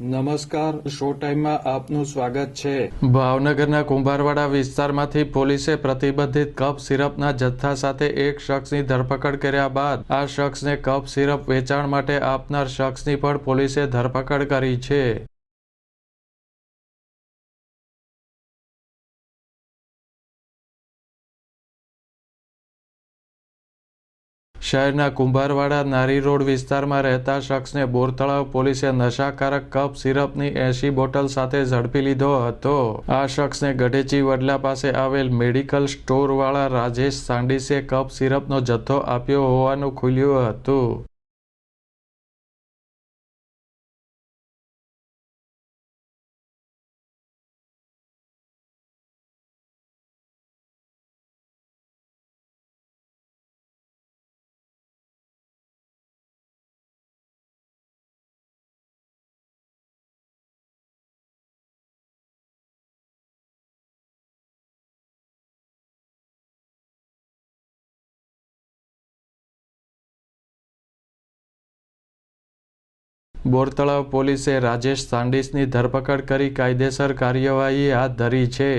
નમસ્કાર, શો ટાઈમમાં આપનું સ્વાગત છે। ભાવનગરના કુંભારવાડા વિસ્તારમાંથી પોલીસે પ્રતિબંધિત કફ સિરપના જથ્થા સાથે એક શખ્સની ધરપકડ કર્યા બાદ આ શખ્સને કફ સિરપ વેચાણ માટે આપનાર શખ્સની પણ પોલીસે ધરપકડ કરી છે। શહેરના કુંભારવાડા નારી રોડ વિસ્તારમાં રહેતા શખ્સને બોરતળાવ પોલીસે નશાકારક કફ સિરપની 80 બોટલ સાથે ઝડપી લીધો હતો। આ શખ્સને ગઢેચી વડલા પાસે આવેલ મેડિકલ સ્ટોરવાળા રાજેશ સાંડીસે કફ સિરપનો જથ્થો આપ્યો હોવાનું ખુલ્યું હતું। બોરતળાવ પોલીસે રાજેશ સાંડીસની ધરપકડ કરી કાયદેસર કાર્યવાહી હાથ ધરી છે।